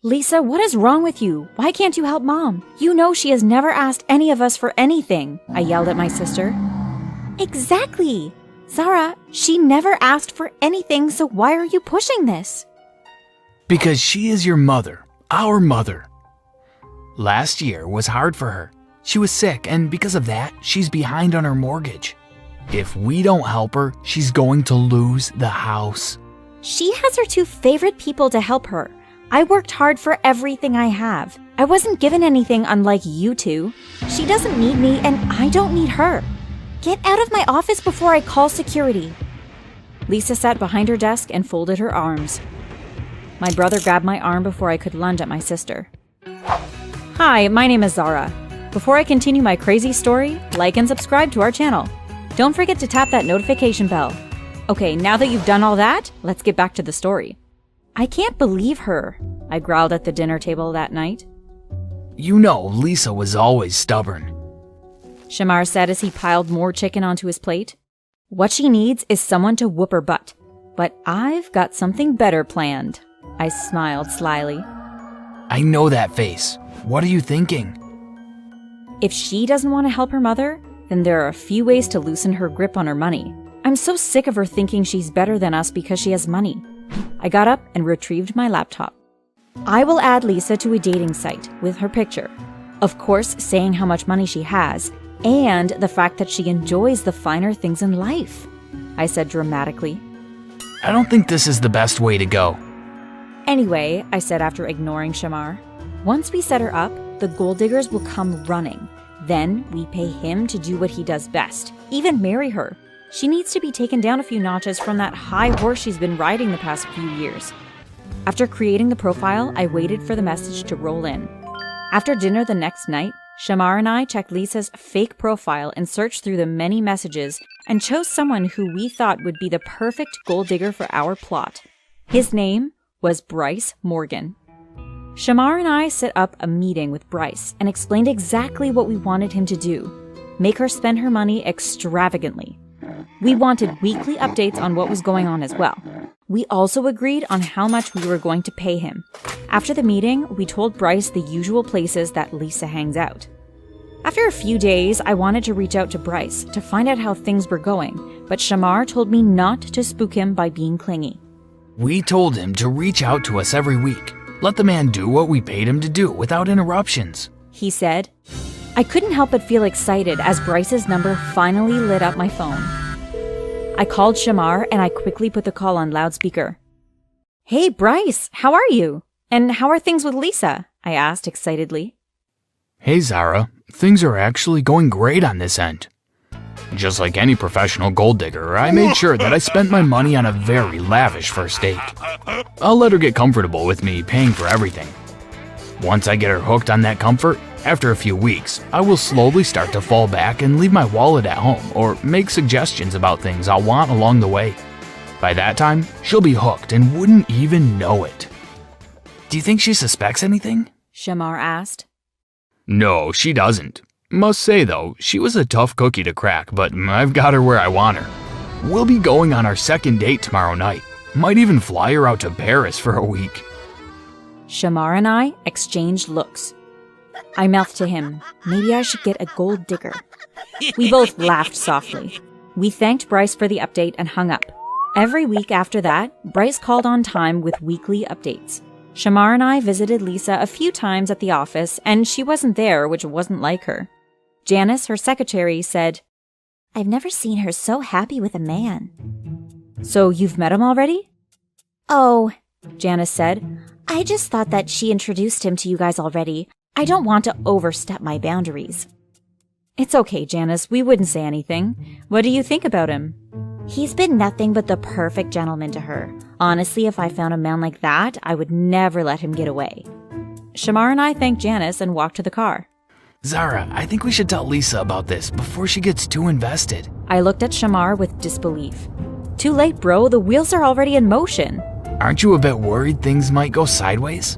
Lisa, what is wrong with you? Why can't you help Mom? You know she has never asked any of us for anything, I yelled at my sister. Exactly! Zara, she never asked for anything, so why are you pushing this? Because she is your mother, our mother. Last year was hard for her. She was sick, and because of that, she's behind on her mortgage. If we don't help her, she's going to lose the house. She has her two favorite people to help her. I worked hard for everything I have. I wasn't given anything unlike you two. She doesn't need me, and I don't need her. Get out of my office before I call security. Lisa sat behind her desk and folded her arms. My brother grabbed my arm before I could lunge at my sister. Hi, my name is Zara. Before I continue my crazy story, like and subscribe to our channel. Don't forget to tap that notification bell. Okay, now that you've done all that, let's get back to the story. I can't believe her, I growled at the dinner table that night. You know, Lisa was always stubborn. Shamar said as he piled more chicken onto his plate. What she needs is someone to whoop her butt. But I've got something better planned. I smiled slyly. I know that face. What are you thinking? If she doesn't want to help her mother, then there are a few ways to loosen her grip on her money. I'm so sick of her thinking she's better than us because she has money. I got up and retrieved my laptop. I will add Lisa to a dating site with her picture. Of course, saying how much money she has, and the fact that she enjoys the finer things in life, I said dramatically. I don't think this is the best way to go. Anyway, I said after ignoring Shamar, once we set her up, the gold diggers will come running. Then we pay him to do what he does best, even marry her. She needs to be taken down a few notches from that high horse she's been riding the past few years. After creating the profile, I waited for the message to roll in. After dinner the next night, Shamar and I checked Lisa's fake profile and searched through the many messages and chose someone who we thought would be the perfect gold digger for our plot. His name was Bryce Morgan. Shamar and I set up a meeting with Bryce and explained exactly what we wanted him to do. Make her spend her money extravagantly. We wanted weekly updates on what was going on as well. We also agreed on how much we were going to pay him. After the meeting, we told Bryce the usual places that Lisa hangs out. After a few days, I wanted to reach out to Bryce to find out how things were going, but Shamar told me not to spook him by being clingy. We told him to reach out to us every week. Let the man do what we paid him to do without interruptions, he said. I couldn't help but feel excited as Bryce's number finally lit up my phone. I called Shamar and I quickly put the call on loudspeaker. Hey Bryce, how are you? And how are things with Lisa? I asked excitedly. Hey Zara, things are actually going great on this end. Just like any professional gold digger, I made sure that I spent my money on a very lavish first date. I'll let her get comfortable with me paying for everything. Once I get her hooked on that comfort, after a few weeks, I will slowly start to fall back and leave my wallet at home or make suggestions about things I'll want along the way. By that time, she'll be hooked and wouldn't even know it. Do you think she suspects anything? Shamar asked. No, she doesn't. Must say though, she was a tough cookie to crack, but I've got her where I want her. We'll be going on our second date tomorrow night. Might even fly her out to Paris for a week. Shamar and I exchanged looks. I mouthed to him, maybe I should get a gold digger. We both laughed softly. We thanked Bryce for the update and hung up. Every week after that, Bryce called on time with weekly updates. Shamar and I visited Lisa a few times at the office, and she wasn't there, which wasn't like her. Janice, her secretary, said, I've never seen her so happy with a man. So you've met him already? Oh, Janice said, I just thought that she introduced him to you guys already. I don't want to overstep my boundaries. It's okay, Janice. We wouldn't say anything. What do you think about him? He's been nothing but the perfect gentleman to her. Honestly, if I found a man like that, I would never let him get away. Shamar and I thanked Janice and walked to the car. Zara, I think we should tell Lisa about this before she gets too invested. I looked at Shamar with disbelief. Too late, bro. The wheels are already in motion. Aren't you a bit worried things might go sideways?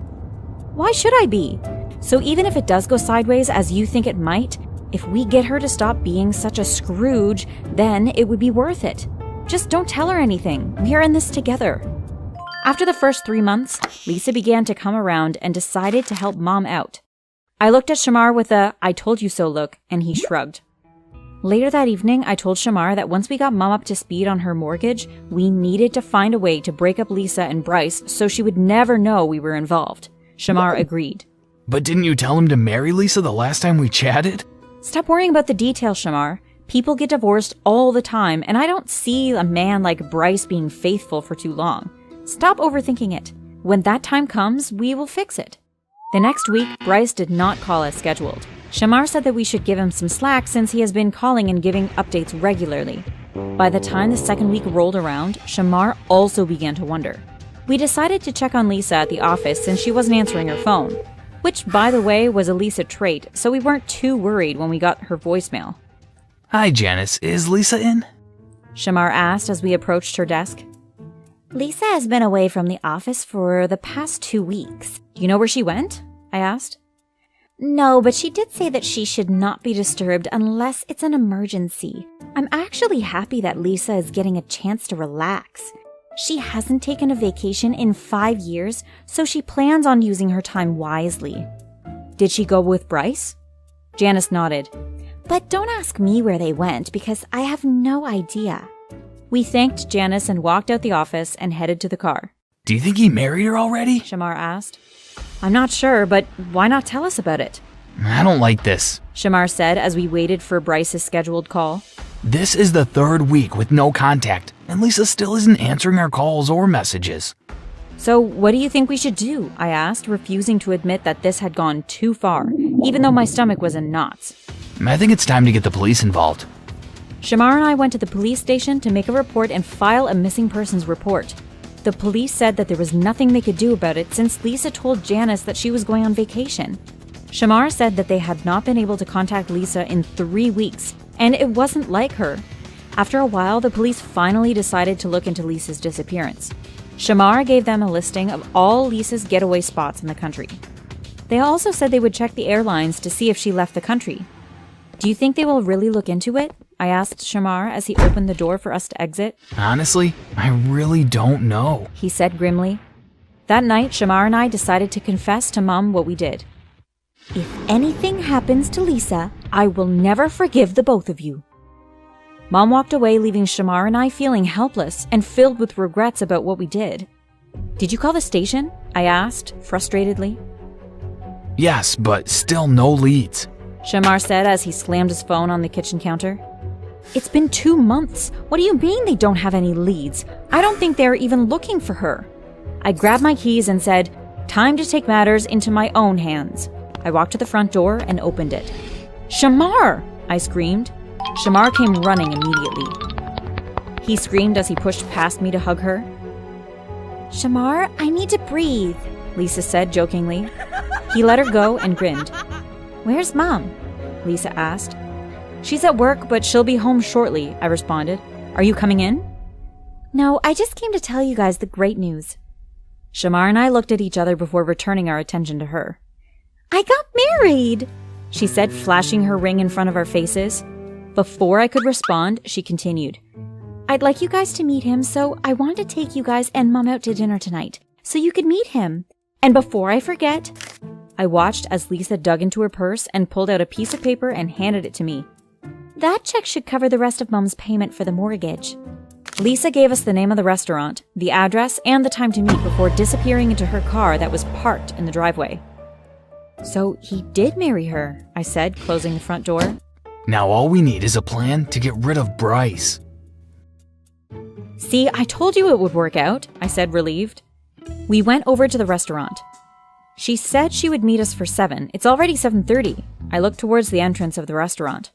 Why should I be? So even if it does go sideways as you think it might, if we get her to stop being such a Scrooge, then it would be worth it. Just don't tell her anything. We're in this together. After the first 3 months, Lisa began to come around and decided to help Mom out. I looked at Shamar with a "I told you so" look, and he shrugged. Later that evening, I told Shamar that once we got Mom up to speed on her mortgage, we needed to find a way to break up Lisa and Bryce so she would never know we were involved. Shamar agreed. But didn't you tell him to marry Lisa the last time we chatted? Stop worrying about the details, Shamar. People get divorced all the time, and I don't see a man like Bryce being faithful for too long. Stop overthinking it. When that time comes, we will fix it. The next week, Bryce did not call as scheduled. Shamar said that we should give him some slack since he has been calling and giving updates regularly. By the time the second week rolled around, Shamar also began to wonder. We decided to check on Lisa at the office since she wasn't answering her phone, which, by the way, was a Lisa trait, so we weren't too worried when we got her voicemail. Hi, Janice. Is Lisa in? Shamar asked as we approached her desk. Lisa has been away from the office for the past 2 weeks. Do you know where she went? I asked. No, but she did say that she should not be disturbed unless it's an emergency. I'm actually happy that Lisa is getting a chance to relax. She hasn't taken a vacation in 5 years, so she plans on using her time wisely. Did she go with Bryce? Janice nodded. But don't ask me where they went because I have no idea. We thanked Janice and walked out the office and headed to the car. Do you think he married her already? Shamar asked. I'm not sure, but why not tell us about it? I don't like this, Shamar said as we waited for Bryce's scheduled call. This is the 3rd week with no contact, and Lisa still isn't answering our calls or messages. So what do you think we should do? I asked, refusing to admit that this had gone too far, even though my stomach was in knots. I think it's time to get the police involved. Shamar and I went to the police station to make a report and file a missing persons report. The police said that there was nothing they could do about it since Lisa told Janice that she was going on vacation. Shamar said that they had not been able to contact Lisa in 3 weeks, and it wasn't like her. After a while, the police finally decided to look into Lisa's disappearance. Shamar gave them a listing of all Lisa's getaway spots in the country. They also said they would check the airlines to see if she left the country. Do you think they will really look into it? I asked Shamar as he opened the door for us to exit. Honestly, I really don't know, he said grimly. That night, Shamar and I decided to confess to Mom what we did. If anything happens to Lisa, I will never forgive the both of you. Mom walked away, leaving Shamar and I feeling helpless and filled with regrets about what we did. Did you call the station? I asked, frustratedly. Yes, but still no leads, Shamar said as he slammed his phone on the kitchen counter. It's been 2 months. What do you mean they don't have any leads? I don't think they're even looking for her. I grabbed my keys and said, time to take matters into my own hands. I walked to the front door and opened it. Shamar! I screamed. Shamar came running immediately. He screamed as he pushed past me to hug her. Shamar, I need to breathe, Lisa said jokingly. He let her go and grinned. Where's Mom? Lisa asked. She's at work, but she'll be home shortly, I responded. Are you coming in? No, I just came to tell you guys the great news. Shamar and I looked at each other before returning our attention to her. I got married, she said, flashing her ring in front of our faces. Before I could respond, she continued. I'd like you guys to meet him, so I want to take you guys and Mom out to dinner tonight, so you could meet him. And before I forget... I watched as Lisa dug into her purse and pulled out a piece of paper and handed it to me. That check should cover the rest of Mom's payment for the mortgage. Lisa gave us the name of the restaurant, the address, and the time to meet before disappearing into her car that was parked in the driveway. So he did marry her, I said, closing the front door. Now all we need is a plan to get rid of Bryce. See, I told you it would work out, I said, relieved. We went over to the restaurant. She said she would meet us for 7. It's already 7:30. I looked towards the entrance of the restaurant.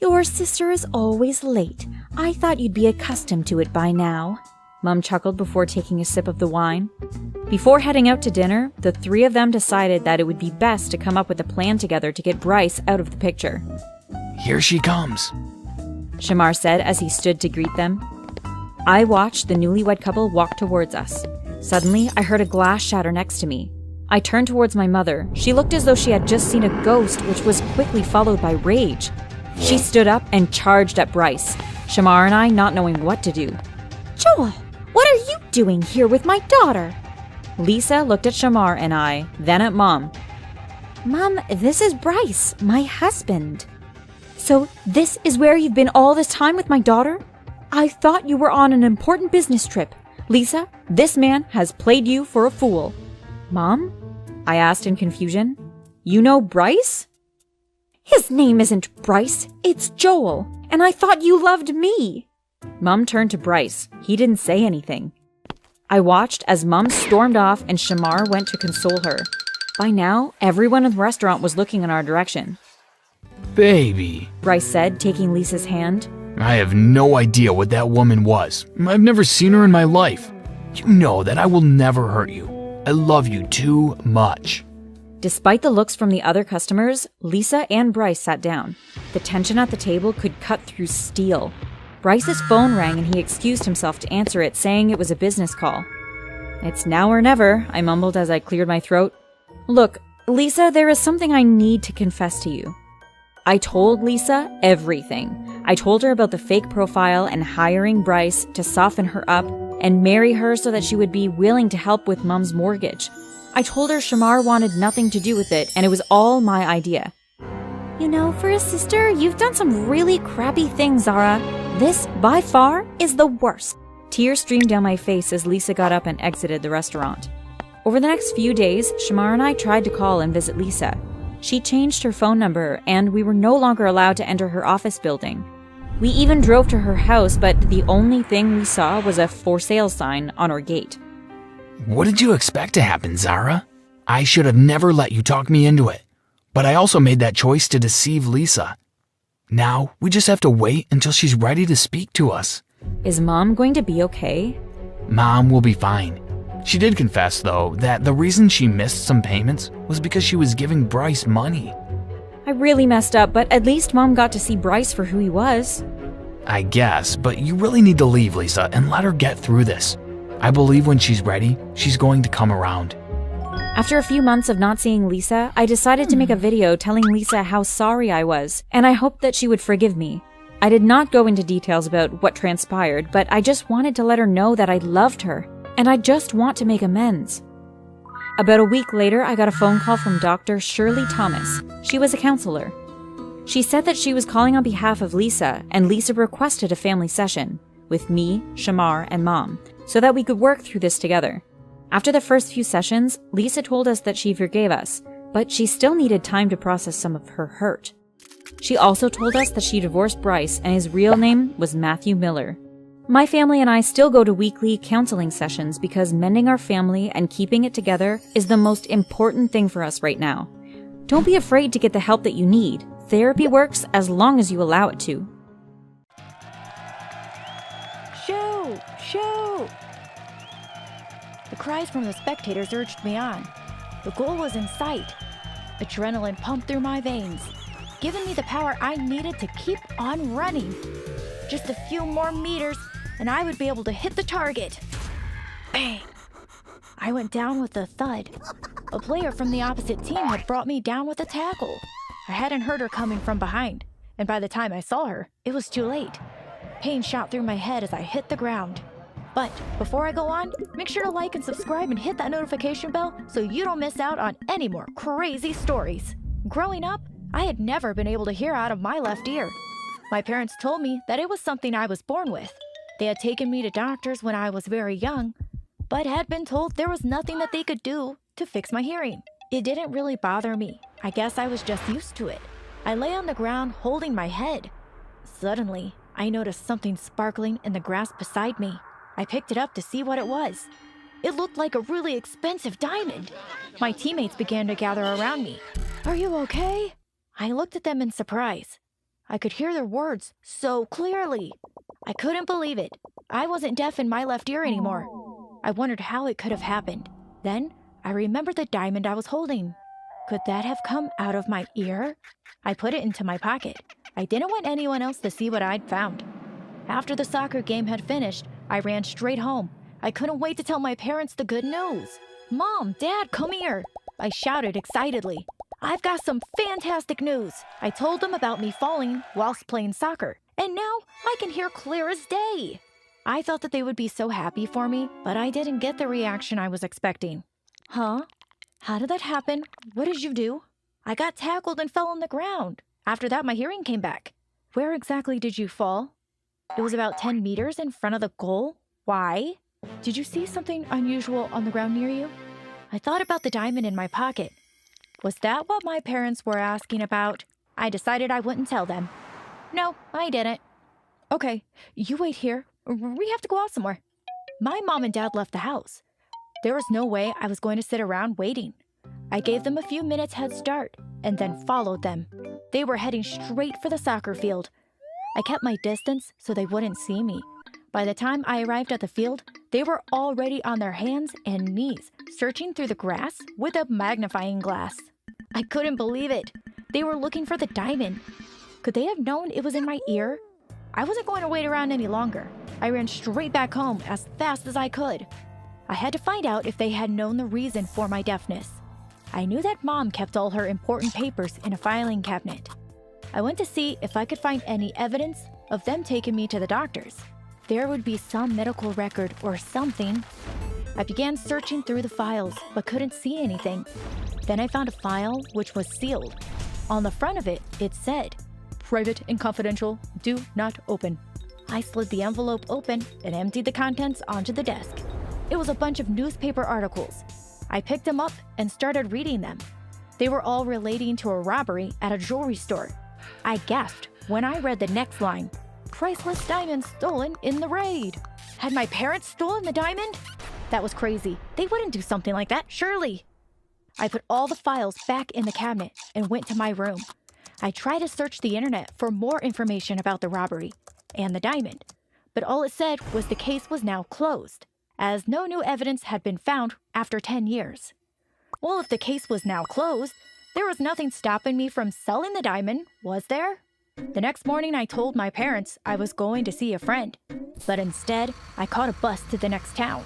Your sister is always late. I thought you'd be accustomed to it by now. Mom chuckled before taking a sip of the wine. Before heading out to dinner, the 3 of them decided that it would be best to come up with a plan together to get Bryce out of the picture. Here she comes, Shamar said as he stood to greet them. I watched the newlywed couple walk towards us. Suddenly, I heard a glass shatter next to me. I turned towards my mother. She looked as though she had just seen a ghost, which was quickly followed by rage. She stood up and charged at Bryce, Shamar and I not knowing what to do. Joel, what are you doing here with my daughter?" Lisa looked at Shamar and I, then at Mom. "Mom, this is Bryce, my husband." "So this is where you've been all this time with my daughter? I thought you were on an important business trip. Lisa, this man has played you for a fool." "Mom?" I asked in confusion. "You know Bryce?" "His name isn't Bryce, it's Joel, and I thought you loved me." Mom turned to Bryce. He didn't say anything. I watched as Mom stormed off and Shamar went to console her. By now, everyone in the restaurant was looking in our direction. Baby, Bryce said, taking Lisa's hand. I have no idea what that woman was. I've never seen her in my life. You know that I will never hurt you. I love you too much. Despite the looks from the other customers, Lisa and Bryce sat down. The tension at the table could cut through steel. Bryce's phone rang and he excused himself to answer it, saying it was a business call. "It's now or never," I mumbled as I cleared my throat. "Look, Lisa, there is something I need to confess to you." I told Lisa everything. I told her about the fake profile and hiring Bryce to soften her up and marry her so that she would be willing to help with Mom's mortgage. I told her Shamar wanted nothing to do with it and it was all my idea. "You know, for a sister, you've done some really crappy things, Zara. This, by far, is the worst." Tears streamed down my face as Lisa got up and exited the restaurant. Over the next few days, Shamar and I tried to call and visit Lisa. She changed her phone number, and we were no longer allowed to enter her office building. We even drove to her house, but the only thing we saw was a for sale sign on her gate. What did you expect to happen, Zara? I should have never let you talk me into it. But I also made that choice to deceive Lisa. Now, we just have to wait until she's ready to speak to us. Is Mom going to be okay? Mom will be fine. She did confess, though, that the reason she missed some payments was because she was giving Bryce money. I really messed up, but at least Mom got to see Bryce for who he was. I guess, but you really need to leave Lisa and let her get through this. I believe when she's ready, she's going to come around. After a few months of not seeing Lisa, I decided to make a video telling Lisa how sorry I was, and I hoped that she would forgive me. I did not go into details about what transpired, but I just wanted to let her know that I loved her, and I just want to make amends. About a week later, I got a phone call from Dr. Shirley Thomas. She was a counselor. She said that she was calling on behalf of Lisa, and Lisa requested a family session with me, Shamar, and Mom, so that we could work through this together. After the first few sessions, Lisa told us that she forgave us, but she still needed time to process some of her hurt. She also told us that she divorced Bryce and his real name was Matthew Miller. My family and I still go to weekly counseling sessions because mending our family and keeping it together is the most important thing for us right now. Don't be afraid to get the help that you need. Therapy works as long as you allow it to. Shoo! Shoo! The cries from the spectators urged me on. The goal was in sight. Adrenaline pumped through my veins, giving me the power I needed to keep on running. Just a few more meters, and I would be able to hit the target. Bang! I went down with a thud. A player from the opposite team had brought me down with a tackle. I hadn't heard her coming from behind, and by the time I saw her, it was too late. Pain shot through my head as I hit the ground. But before I go on, make sure to like and subscribe and hit that notification bell so you don't miss out on any more crazy stories. Growing up, I had never been able to hear out of my left ear. My parents told me that it was something I was born with. They had taken me to doctors when I was very young, but had been told there was nothing that they could do to fix my hearing. It didn't really bother me. I guess I was just used to it. I lay on the ground holding my head. Suddenly, I noticed something sparkling in the grass beside me. I picked it up to see what it was. It looked like a really expensive diamond. My teammates began to gather around me. "Are you okay?" I looked at them in surprise. I could hear their words so clearly. I couldn't believe it. I wasn't deaf in my left ear anymore. I wondered how it could have happened. Then I remembered the diamond I was holding. Could that have come out of my ear? I put it into my pocket. I didn't want anyone else to see what I'd found. After the soccer game had finished, I ran straight home. I couldn't wait to tell my parents the good news. "Mom, Dad, come here!" I shouted excitedly. "I've got some fantastic news." I told them about me falling whilst playing soccer, and now I can hear clear as day. I thought that they would be so happy for me, but I didn't get the reaction I was expecting. Huh? How did that happen? What did you do? I got tackled and fell on the ground. After that, my hearing came back. Where exactly did you fall? It was about 10 meters in front of the goal. Why? Did you see something unusual on the ground near you? I thought about the diamond in my pocket. Was that what my parents were asking about? I decided I wouldn't tell them. No, I didn't. Okay, you wait here. We have to go out somewhere. My mom and dad left the house. There was no way I was going to sit around waiting. I gave them a few minutes head start and then followed them. They were heading straight for the soccer field. I kept my distance so they wouldn't see me. By the time I arrived at the field, they were already on their hands and knees, searching through the grass with a magnifying glass. I couldn't believe it. They were looking for the diamond. Could they have known it was in my ear? I wasn't going to wait around any longer. I ran straight back home as fast as I could. I had to find out if they had known the reason for my deafness. I knew that Mom kept all her important papers in a filing cabinet. I went to see if I could find any evidence of them taking me to the doctors. There would be some medical record or something. I began searching through the files, but couldn't see anything. Then I found a file which was sealed. On the front of it, it said, "Private and confidential, do not open." I slid the envelope open and emptied the contents onto the desk. It was a bunch of newspaper articles. I picked them up and started reading them. They were all relating to a robbery at a jewelry store. I gasped when I read the next line. "Priceless diamond stolen in the raid." Had my parents stolen the diamond? That was crazy. They wouldn't do something like that, surely. I put all the files back in the cabinet and went to my room. I tried to search the internet for more information about the robbery and the diamond, but all it said was the case was now closed, as no new evidence had been found after 10 years. Well, if the case was now closed, there was nothing stopping me from selling the diamond, was there? The next morning, I told my parents I was going to see a friend, but instead, I caught a bus to the next town.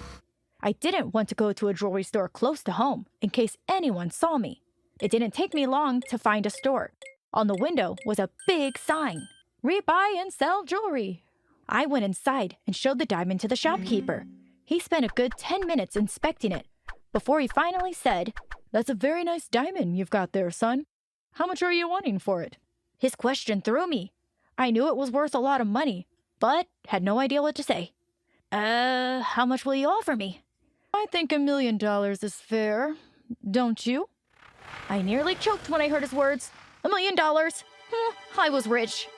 I didn't want to go to a jewelry store close to home in case anyone saw me. It didn't take me long to find a store. On the window was a big sign, "Rebuy and sell jewelry." I went inside and showed the diamond to the shopkeeper. He spent a good 10 minutes inspecting it before he finally said, "That's a very nice diamond you've got there, son. How much are you wanting for it?" His question threw me. I knew it was worth a lot of money, but had no idea what to say. How much will you offer me?" "I think $1 million is fair. Don't you?" I nearly choked when I heard his words. $1 million? I was rich.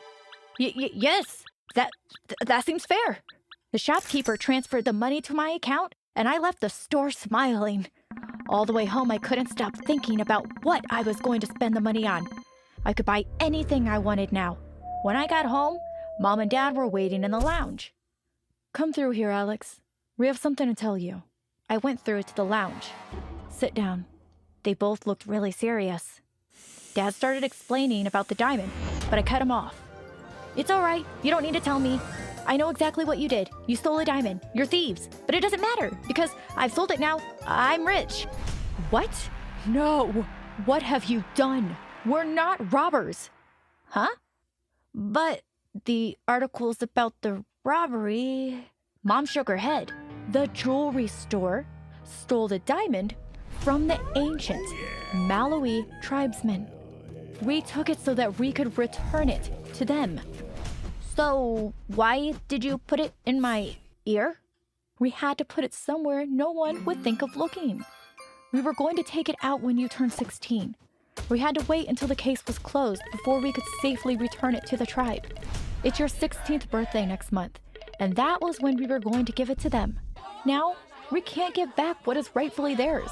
Yes, that seems fair. The shopkeeper transferred the money to my account, and I left the store smiling. All the way home, I couldn't stop thinking about what I was going to spend the money on. I could buy anything I wanted now. When I got home, Mom and Dad were waiting in the lounge. "Come through here, Alex. We have something to tell you." I went through to the lounge. "Sit down." They both looked really serious. Dad started explaining about the diamond, but I cut him off. "It's all right. You don't need to tell me. I know exactly what you did. You stole a diamond. You're thieves. But it doesn't matter because I've sold it now. I'm rich." "What? No. What have you done? We're not robbers." "Huh? But the articles about the robbery..." Mom shook her head. "The jewelry store stole the diamond from the ancient Malawi tribesmen. We took it so that we could return it to them." "So why did you put it in my ear?" "We had to put it somewhere no one would think of looking. We were going to take it out when you turned 16. We had to wait until the case was closed before we could safely return it to the tribe. It's your 16th birthday next month, and that was when we were going to give it to them. Now, we can't give back what is rightfully theirs.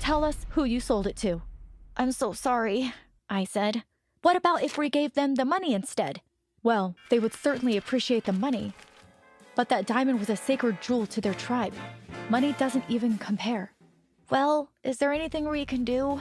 Tell us who you sold it to." "I'm so sorry," I said. "What about if we gave them the money instead?" "Well, they would certainly appreciate the money. But that diamond was a sacred jewel to their tribe. Money doesn't even compare." "Well, is there anything we can do?"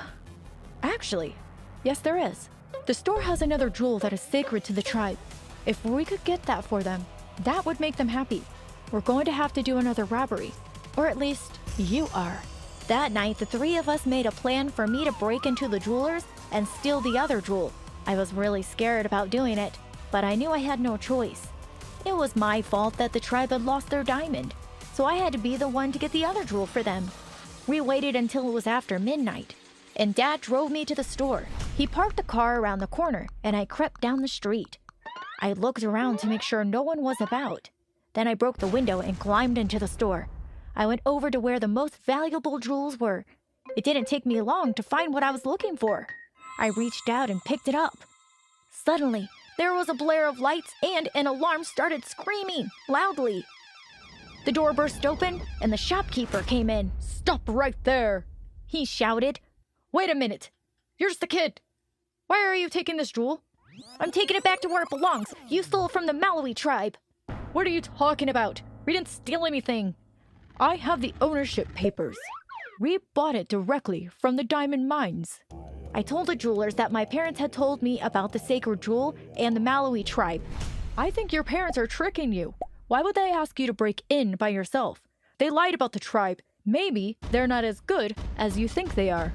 "Actually, yes there is. The store has another jewel that is sacred to the tribe. If we could get that for them, that would make them happy. We're going to have to do another robbery. Or at least, you are." That night, the three of us made a plan for me to break into the jewelers and steal the other jewel. I was really scared about doing it, but I knew I had no choice. It was my fault that the tribe had lost their diamond, so I had to be the one to get the other jewel for them. We waited until it was after midnight, and Dad drove me to the store. He parked the car around the corner, and I crept down the street. I looked around to make sure no one was about. Then I broke the window and climbed into the store. I went over to where the most valuable jewels were. It didn't take me long to find what I was looking for. I reached out and picked it up. Suddenly, there was a blare of lights and an alarm started screaming loudly. The door burst open and the shopkeeper came in. "Stop right there!" He shouted. "Wait a minute! You're just a kid! Why are you taking this jewel?" "I'm taking it back to where it belongs. You stole it from the Malawi tribe." "What are you talking about? We didn't steal anything. I have the ownership papers. We bought it directly from the diamond mines." I told the jewelers that my parents had told me about the sacred jewel and the Malawi tribe. "I think your parents are tricking you. Why would they ask you to break in by yourself? They lied about the tribe. Maybe they're not as good as you think they are."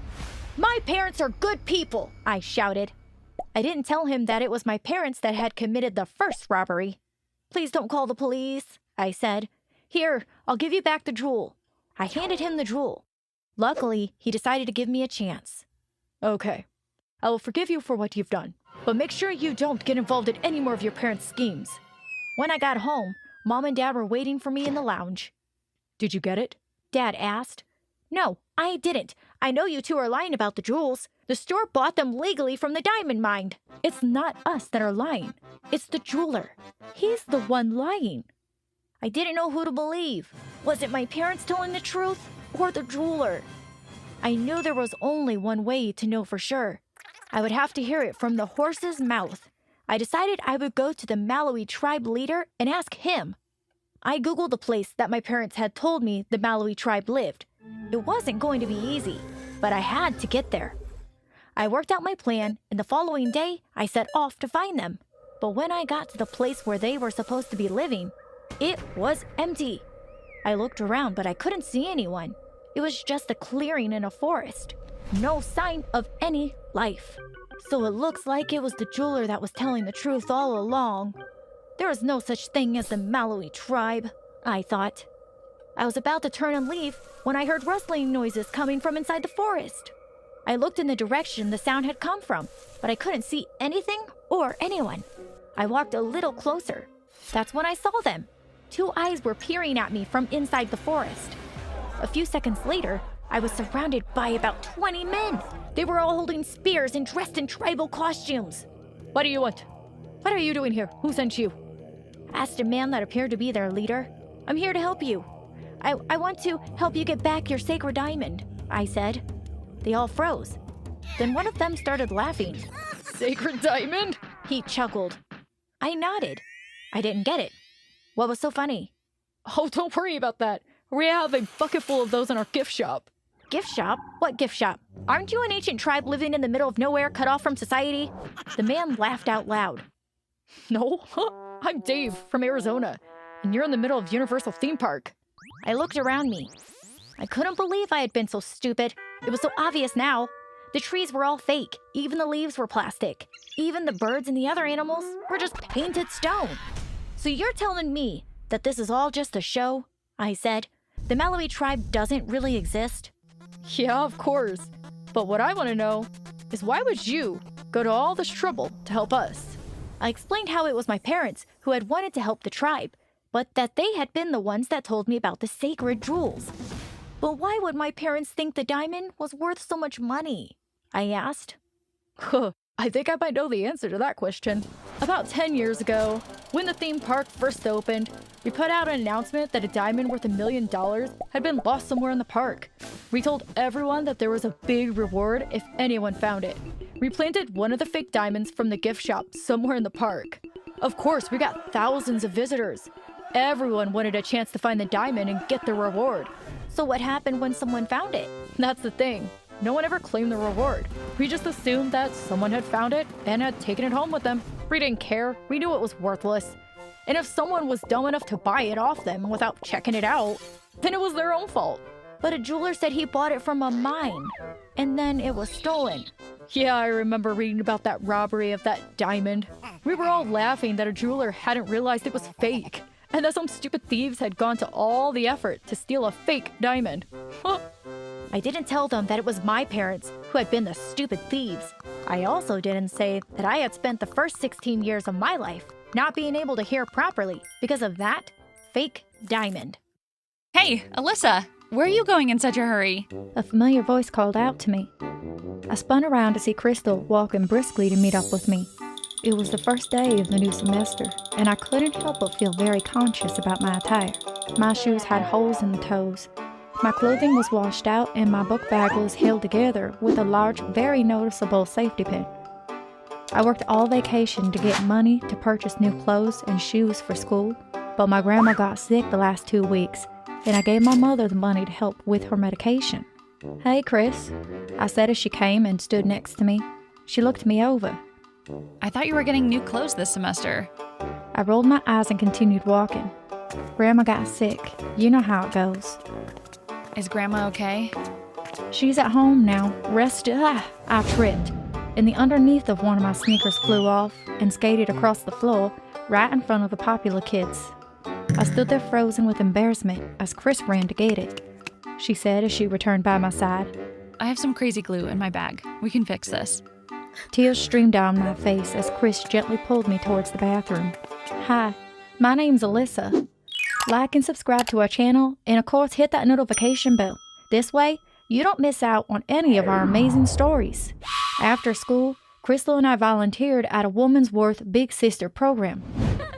"My parents are good people," I shouted. I didn't tell him that it was my parents that had committed the first robbery. "Please don't call the police," I said. "Here, I'll give you back the jewel." I handed him the jewel. Luckily, he decided to give me a chance. "Okay, I will forgive you for what you've done, but make sure you don't get involved in any more of your parents' schemes." When I got home, Mom and Dad were waiting for me in the lounge. "Did you get it?" Dad asked. "No, I didn't. I know you two are lying about the jewels. The store bought them legally from the diamond mine. It's not us that are lying. It's the jeweler. He's the one lying." I didn't know who to believe. Was it my parents telling the truth or the jeweler? I knew there was only one way to know for sure. I would have to hear it from the horse's mouth. I decided I would go to the Malawi tribe leader and ask him. I Googled the place that my parents had told me the Malawi tribe lived. It wasn't going to be easy, but I had to get there. I worked out my plan, and the following day, I set off to find them. But when I got to the place where they were supposed to be living, it was empty. I looked around, but I couldn't see anyone. It was just a clearing in a forest. No sign of any life. So it looks like it was the jeweler that was telling the truth all along. There is no such thing as the Malawi tribe, I thought. I was about to turn and leave when I heard rustling noises coming from inside the forest. I looked in the direction the sound had come from, but I couldn't see anything or anyone. I walked a little closer. That's when I saw them. Two eyes were peering at me from inside the forest. A few seconds later, I was surrounded by about 20 men. They were all holding spears and dressed in tribal costumes. "What do you want? What are you doing here? Who sent you?" Asked a man that appeared to be their leader. "I'm here to help you. I want to help you get back your sacred diamond," I said. They all froze. Then one of them started laughing. "Sacred diamond?" He chuckled. I nodded. I didn't get it. What was so funny? "Oh, don't worry about that. We have a bucket full of those in our gift shop." "Gift shop? What gift shop? Aren't you an ancient tribe living in the middle of nowhere, cut off from society?" The man laughed out loud. "No, I'm Dave from Arizona, and you're in the middle of Universal Theme Park." I looked around me. I couldn't believe I had been so stupid. It was so obvious now. The trees were all fake. Even the leaves were plastic. Even the birds and the other animals were just painted stone. "So you're telling me that this is all just a show?" I said. "The Malawi tribe doesn't really exist?" "Yeah, of course. But what I want to know is why would you go to all this trouble to help us?" I explained how it was my parents who had wanted to help the tribe, but that they had been the ones that told me about the sacred jewels. "But why would my parents think the diamond was worth so much money?" I asked. I think I might know the answer to that question. About 10 years ago, when the theme park first opened, we put out an announcement that a diamond worth $1 million had been lost somewhere in the park. We told everyone that there was a big reward if anyone found it. We planted one of the fake diamonds from the gift shop somewhere in the park. Of course, we got thousands of visitors. Everyone wanted a chance to find the diamond and get the reward. So what happened when someone found it? That's the thing. No one ever claimed the reward. We just assumed that someone had found it and had taken it home with them. We didn't care. We knew it was worthless. And if someone was dumb enough to buy it off them without checking it out, then it was their own fault. But a jeweler said he bought it from a mine, and then it was stolen. Yeah, I remember reading about that robbery of that diamond. We were all laughing that a jeweler hadn't realized it was fake, and that some stupid thieves had gone to all the effort to steal a fake diamond. Huh. I didn't tell them that it was my parents who had been the stupid thieves. I also didn't say that I had spent the first 16 years of my life not being able to hear properly because of that fake diamond. Hey, Alyssa, where are you going in such a hurry? A familiar voice called out to me. I spun around to see Crystal walking briskly to meet up with me. It was the first day of the new semester, and I couldn't help but feel very conscious about my attire. My shoes had holes in the toes. My clothing was washed out, and my book bag was held together with a large, very noticeable safety pin. I worked all vacation to get money to purchase new clothes and shoes for school, but my grandma got sick the last 2 weeks, and I gave my mother the money to help with her medication. "Hey, Chris," I said as she came and stood next to me. She looked me over. I thought you were getting new clothes this semester. I rolled my eyes and continued walking. Grandma got sick. You know how it goes. Is Grandma okay? She's at home now, rested. I tripped, and the underneath of one of my sneakers flew off and skated across the floor right in front of the popular kids. I stood there frozen with embarrassment as Chris ran to get it. She said as she returned by my side. I have some crazy glue in my bag. We can fix this. Tears streamed down my face as Chris gently pulled me towards the bathroom. "Hi, my name's Alyssa. Like and subscribe to our channel, and of course hit that notification bell. This way, you don't miss out on any of our amazing stories." After school, Crystal and I volunteered at a Woman's Worth Big Sister program.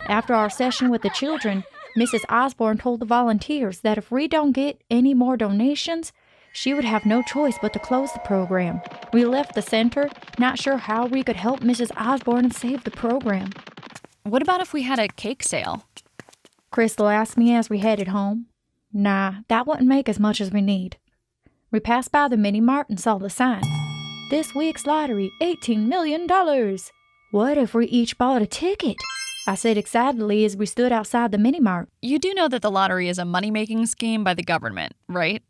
After our session with the children, Mrs. Osborne told the volunteers that if we don't get any more donations, she would have no choice but to close the program. We left the center, not sure how we could help Mrs. Osborne and save the program. What about if we had a cake sale? Crystal asked me as we headed home. Nah, that wouldn't make as much as we need. We passed by the mini mart and saw the sign. "This week's lottery, $18 million. What if we each bought a ticket?" I said excitedly as we stood outside the mini mart. You do know that the lottery is a money-making scheme by the government, right?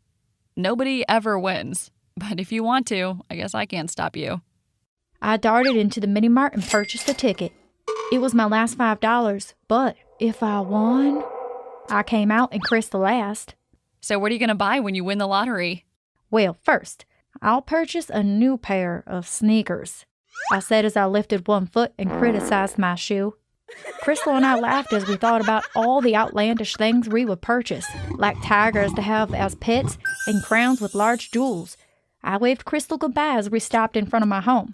Nobody ever wins. But if you want to, I guess I can't stop you. I darted into the mini mart and purchased a ticket. It was my last $5, but if I won... I came out and Crystal asked, So what are you going to buy when you win the lottery? "Well, first, I'll purchase a new pair of sneakers," I said as I lifted one foot and criticized my shoe. Crystal and I laughed as we thought about all the outlandish things we would purchase, like tigers to have as pets and crowns with large jewels. I waved Crystal goodbye as we stopped in front of my home.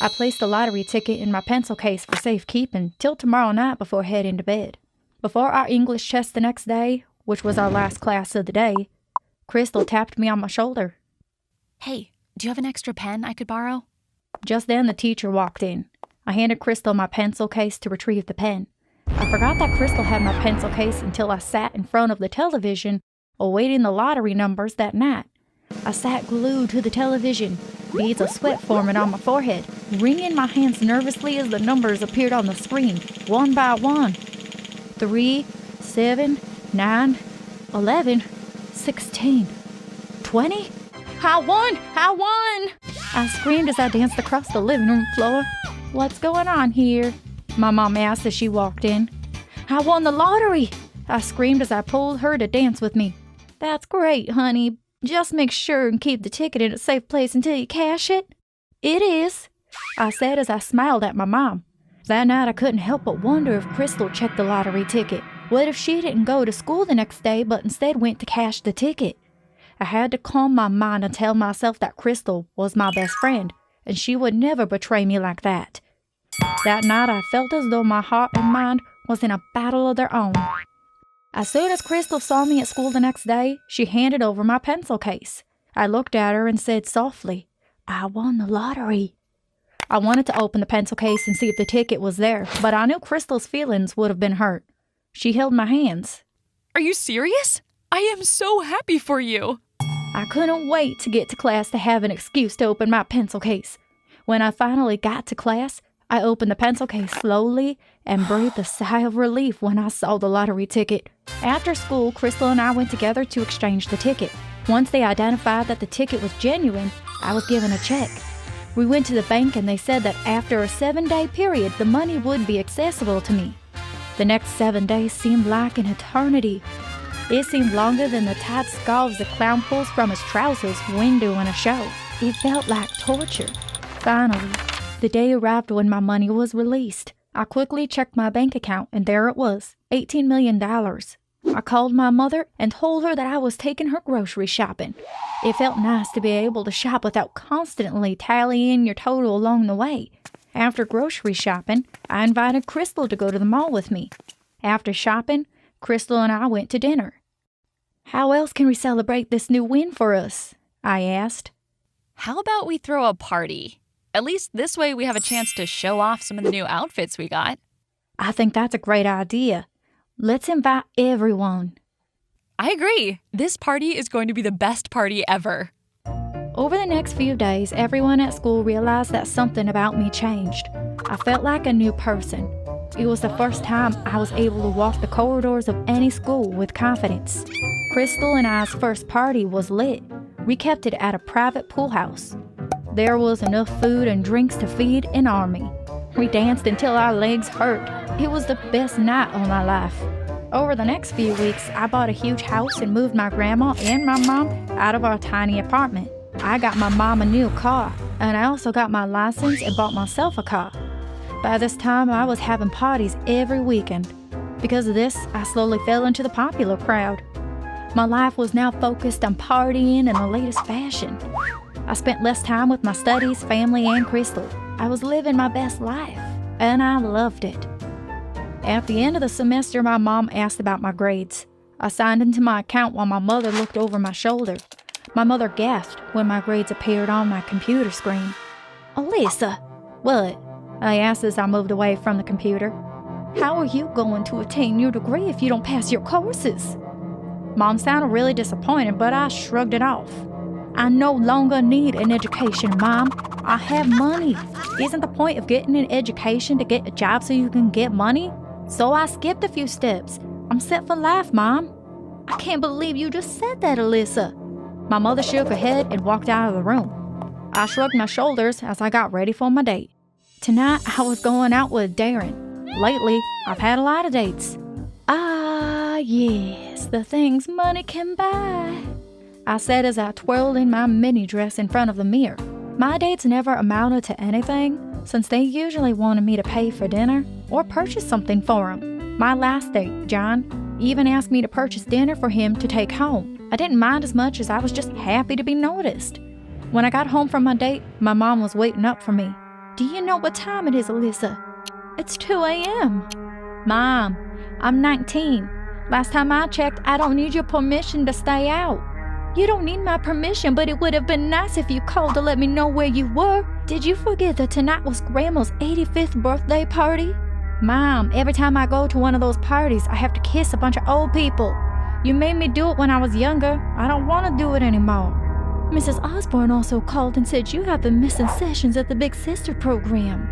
I placed the lottery ticket in my pencil case for safekeeping till tomorrow night before heading to bed. Before our English test the next day, which was our last class of the day, Crystal tapped me on my shoulder. Hey, do you have an extra pen I could borrow? Just then the teacher walked in. I handed Crystal my pencil case to retrieve the pen. I forgot that Crystal had my pencil case until I sat in front of the television awaiting the lottery numbers that night. I sat glued to the television, beads of sweat forming on my forehead, wringing my hands nervously as the numbers appeared on the screen, one by one. 3, 7, 9, 11, 16, 20. I won! I won! I screamed as I danced across the living room floor. "What's going on here?" my mom asked as she walked in. "I won the lottery!" I screamed as I pulled her to dance with me. "That's great, honey. Just make sure and keep the ticket in a safe place until you cash it." "It is," I said as I smiled at my mom. That night I couldn't help but wonder if Crystal checked the lottery ticket. What if she didn't go to school the next day but instead went to cash the ticket? I had to calm my mind and tell myself that Crystal was my best friend, and she would never betray me like that. That night I felt as though my heart and mind was in a battle of their own. As soon as Crystal saw me at school the next day, she handed over my pencil case. I looked at her and said softly, "I won the lottery." I wanted to open the pencil case and see if the ticket was there, but I knew Crystal's feelings would have been hurt. She held my hands. Are you serious? I am so happy for you. I couldn't wait to get to class to have an excuse to open my pencil case. When I finally got to class, I opened the pencil case slowly and breathed a sigh of relief when I saw the lottery ticket. After school, Crystal and I went together to exchange the ticket. Once they identified that the ticket was genuine, I was given a check. We went to the bank and they said that after a 7-day period, the money would be accessible to me. The next 7 days seemed like an eternity. It seemed longer than the tight scarves the clown pulls from his trousers when doing a show. It felt like torture. Finally, the day arrived when my money was released. I quickly checked my bank account and there it was, $18 million. I called my mother and told her that I was taking her grocery shopping. It felt nice to be able to shop without constantly tallying your total along the way. After grocery shopping, I invited Crystal to go to the mall with me. After shopping, Crystal and I went to dinner. "How else can we celebrate this new win for us?" I asked. How about we throw a party? At least this way we have a chance to show off some of the new outfits we got. I think that's a great idea. Let's invite everyone. I agree. This party is going to be the best party ever. Over the next few days, everyone at school realized that something about me changed. I felt like a new person. It was the first time I was able to walk the corridors of any school with confidence. Crystal and I's first party was lit. We kept it at a private pool house. There was enough food and drinks to feed an army. We danced until our legs hurt. It was the best night of my life. Over the next few weeks, I bought a huge house and moved my grandma and my mom out of our tiny apartment. I got my mom a new car, and I also got my license and bought myself a car. By this time, I was having parties every weekend. Because of this, I slowly fell into the popular crowd. My life was now focused on partying in the latest fashion. I spent less time with my studies, family, and Crystal. I was living my best life, and I loved it. At the end of the semester, my mom asked about my grades. I signed into my account while my mother looked over my shoulder. My mother gasped when my grades appeared on my computer screen. "Alyssa!" "What?" I asked as I moved away from the computer. "How are you going to attain your degree if you don't pass your courses?" Mom sounded really disappointed, but I shrugged it off. "I no longer need an education, Mom. I have money. Isn't the point of getting an education to get a job so you can get money? So I skipped a few steps. I'm set for life, Mom." "I can't believe you just said that, Alyssa." My mother shook her head and walked out of the room. I shrugged my shoulders as I got ready for my date. Tonight, I was going out with Darren. Lately, I've had a lot of dates. "Ah, yes, the things money can buy," I said as I twirled in my mini dress in front of the mirror. My dates never amounted to anything, since they usually wanted me to pay for dinner or purchase something for them. My last date, John, even asked me to purchase dinner for him to take home. I didn't mind as much as I was just happy to be noticed. When I got home from my date, my mom was waiting up for me. "Do you know what time it is, Alyssa?" "It's 2 a.m. "Mom, I'm 19. Last time I checked, I don't need your permission to stay out." "You don't need my permission, but it would have been nice if you called to let me know where you were. Did you forget that tonight was Grandma's 85th birthday party?" "Mom, every time I go to one of those parties, I have to kiss a bunch of old people. You made me do it when I was younger. I don't want to do it anymore." "Mrs. Osborne also called and said you have been missing sessions at the Big Sister program."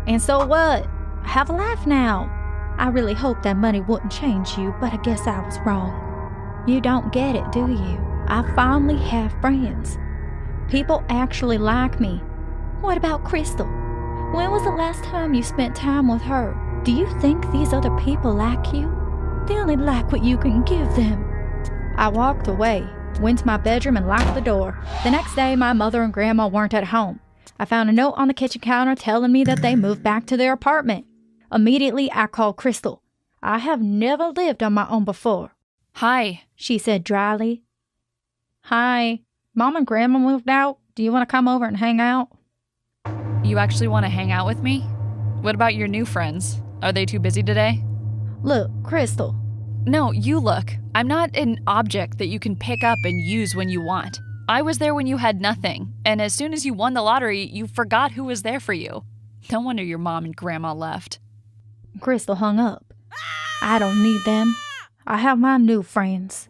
"And so what? I have a life now." "I really hoped that money wouldn't change you, but I guess I was wrong." "You don't get it, do you? I finally have friends. People actually like me." "What about Crystal? When was the last time you spent time with her? Do you think these other people like you? They only like what you can give them." I walked away, went to my bedroom and locked the door. The next day, my mother and grandma weren't at home. I found a note on the kitchen counter telling me that they moved back to their apartment. Immediately, I called Crystal. "I have never lived on my own before." Hi. She said dryly. "Hi. Mom and Grandma moved out. Do you want to come over and hang out?" You actually want to hang out with me? What about your new friends? Are they too busy today? "Look, Crystal." No, you look. I'm not an object that you can pick up and use when you want. I was there when you had nothing, and as soon as you won the lottery, you forgot who was there for you. No wonder your mom and grandma left. Crystal hung up. "I don't need them. I have my new friends."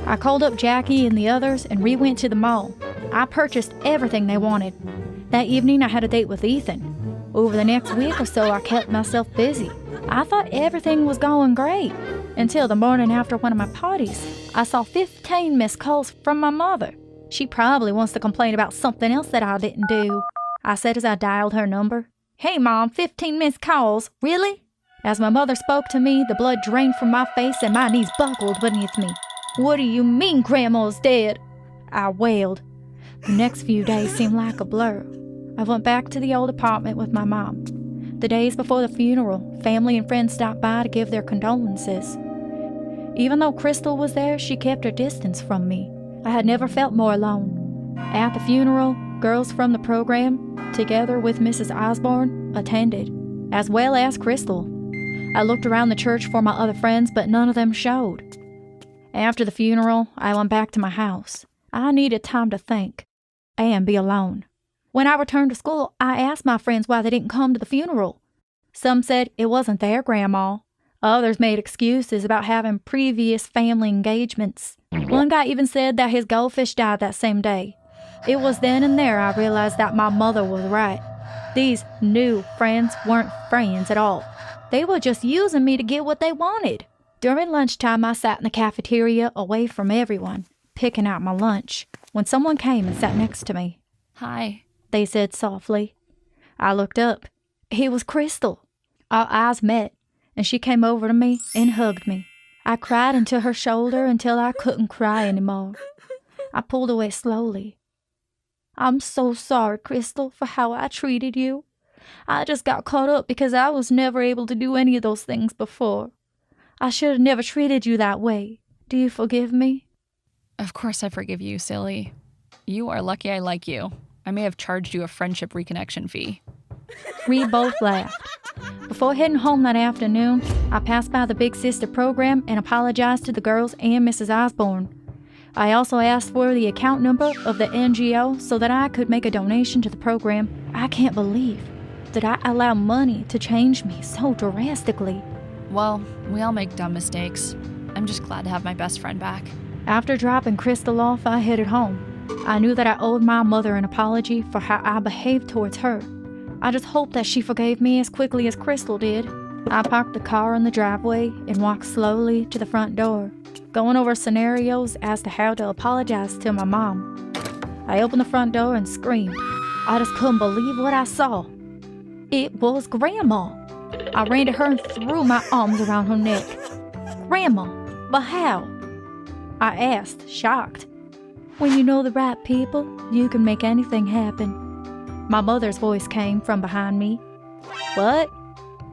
I called up Jackie and the others, and we went to the mall. I purchased everything they wanted. That evening, I had a date with Ethan. Over the next week or so, I kept myself busy. I thought everything was going great, until the morning after one of my parties. I saw 15 missed calls from my mother. She probably wants to complain about something else that I didn't do. I said as I dialed her number. Hey, Mom, 15 missed calls. Really? As my mother spoke to me, the blood drained from my face and my knees buckled beneath me. What do you mean Grandma's dead? I wailed. The next few days seemed like a blur. I went back to the old apartment with my mom. The days before the funeral, family and friends stopped by to give their condolences. Even though Crystal was there, she kept her distance from me. I had never felt more alone. At the funeral, girls from the program, together with Mrs. Osborne, attended, as well as Crystal. I looked around the church for my other friends, but none of them showed. After the funeral, I went back to my house. I needed time to think and be alone. When I returned to school, I asked my friends why they didn't come to the funeral. Some said it wasn't their grandma. Others made excuses about having previous family engagements. One guy even said that his goldfish died that same day. It was then and there I realized that my mother was right. These new friends weren't friends at all. They were just using me to get what they wanted. During lunchtime, I sat in the cafeteria away from everyone, picking out my lunch, when someone came and sat next to me. Hi. They said softly. I looked up. It was Crystal. Our eyes met, and she came over to me and hugged me. I cried into her shoulder until I couldn't cry anymore. I pulled away slowly. I'm so sorry, Crystal, for how I treated you. I just got caught up because I was never able to do any of those things before. I should have never treated you that way. Do you forgive me? Of course I forgive you, silly. You are lucky I like you. I may have charged you a friendship reconnection fee. We both laughed. Before heading home that afternoon, I passed by the Big Siste program and apologized to the girls and Mrs. Osborne. I also asked for the account number of the NGO so that I could make a donation to the program. I can't believe that I allowed money to change me so drastically. Well, we all make dumb mistakes. I'm just glad to have my best friend back. After dropping Crystal off, I headed home. I knew that I owed my mother an apology for how I behaved towards her. I just hoped that she forgave me as quickly as Crystal did. I parked the car in the driveway and walked slowly to the front door, going over scenarios as to how to apologize to my mom. I opened the front door and screamed. I just couldn't believe what I saw. It was Grandma. I ran to her and threw my arms around her neck. Grandma, but how? I asked, shocked. When you know the right people, you can make anything happen. My mother's voice came from behind me. What?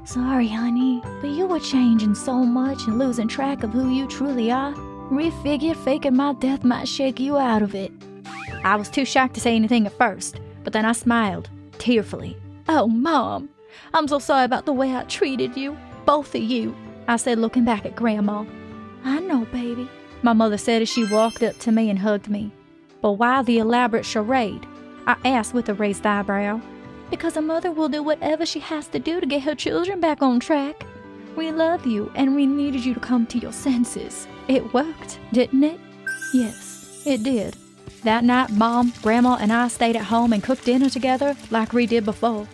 Sorry, honey, but you were changing so much and losing track of who you truly are. We figured faking my death might shake you out of it. I was too shocked to say anything at first, but then I smiled, tearfully. Oh, Mom, I'm so sorry about the way I treated you, both of you, I said, looking back at Grandma. I know, baby, my mother said as she walked up to me and hugged me. But why the elaborate charade? I asked with a raised eyebrow. Because a mother will do whatever she has to do to get her children back on track. We love you and we needed you to come to your senses. It worked, didn't it? Yes, it did. That night, Mom, Grandma, and I stayed at home and cooked dinner together like we did before.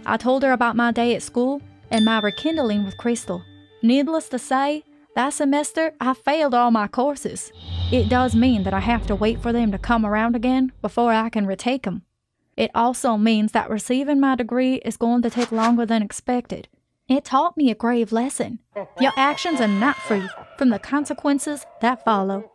I told her about my day at school and my rekindling with Crystal. Needless to say, that semester I failed all my courses. It does mean that I have to wait for them to come around again before I can retake them. It also means that receiving my degree is going to take longer than expected. It taught me a grave lesson. Your actions are not free from the consequences that follow.